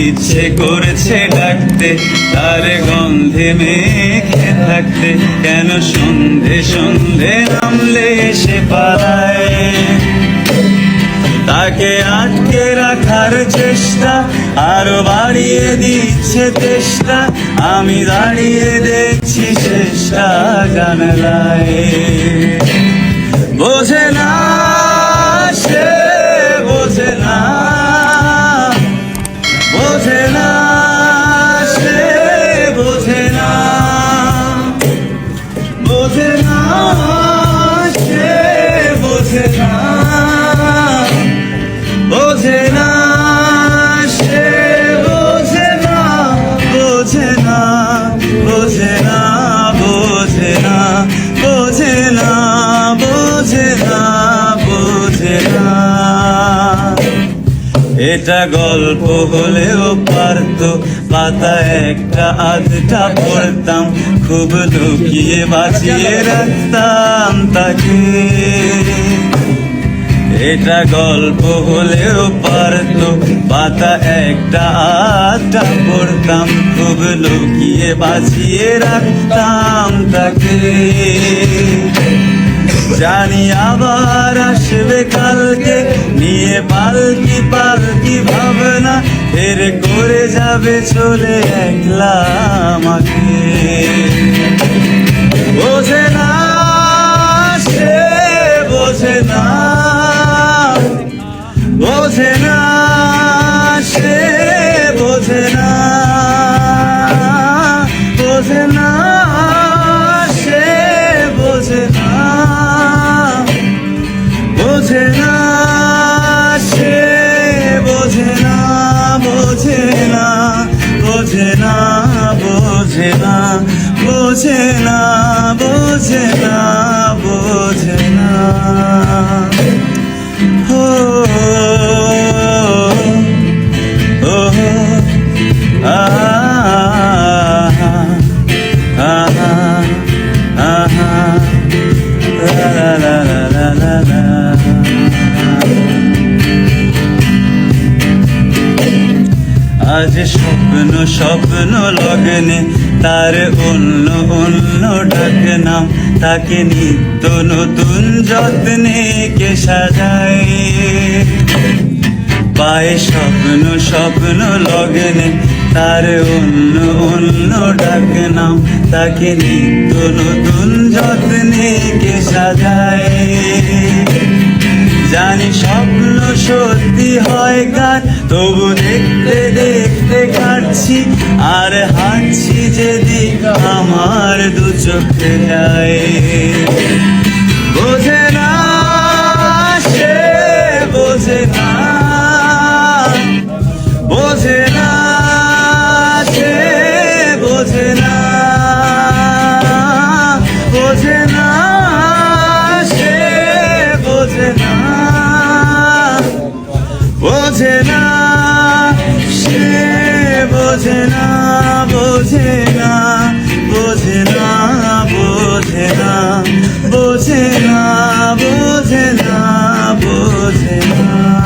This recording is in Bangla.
ইচ্ছে করেছে ডাকতে, তার গন্ধে মেখে থাকতে, কেন সন্ধে সন্ধে নামলে সে পালায়। তাকে আটকে রাখার চেষ্টা আরো বাড়িয়ে দিচ্ছে তেষ্টা, আমি দাঁড়িয়ে দেখছি চেষ্টা জানালায়। বোঝে না সে, বোঝে না, বোঝে না সে, বোঝে না, বোঝে না সে, বোঝে না, বোঝে না সে, বোঝে না, বোঝে না, বোঝে না, বোঝে না, বোঝে না, বোঝে না, বোঝে না। এটা গল্প হলেও পারতো, পাতা একটা আধটা পড়তাম, খুব লুকিয়ে বাঁচিয়ে রাখতাম তাকে। এটা গল্প হলেও পারতো, পাতা একটা আধটা পড়তাম, খুব লুকিয়ে বাঁচিয়ে রাখতাম তাকে। জানি আবার আসবে কালকে, নিয়ে পালকি পালকি ভাবনা, ফের করে যাবে চলে একলা আমাকে। বোঝে না সে, বোঝে না, বোঝে না সে, বোঝে না, বোঝে না সে, বোঝে না, বোঝে না সে, বোঝে না, বোঝে না, বোঝে না, বোঝে না, বোঝে না, বোঝে না, বোঝে না। ও ও আজ স্বপ্ন স্বপ্ন লগ্নে তার অন্য অন্য ডাক নাম, তাকে নিত্য নতুন যত্নে কে সাজায়। পায়ে স্বপ্ন স্বপ্ন লগ্নে তার অন্য অন্য ডাক নাম, তাকে নিত্য নতুন যত্নে কে সাজায়। জানি স্বপ্ন সত্যি হয় কার, তবু দেখতে দেখতে কাটছি আর হাঁটছি যেদিক আমার দু চোখে যায়। বোঝে না সে, বোঝে না, বোঝে না সে, বোঝে না, বোঝে না সে, বোঝে না, বোঝে না সে, বোঝে না, বোঝে না, বোঝে না, বোঝে না, বোঝে না, বোঝে না, বোঝে না।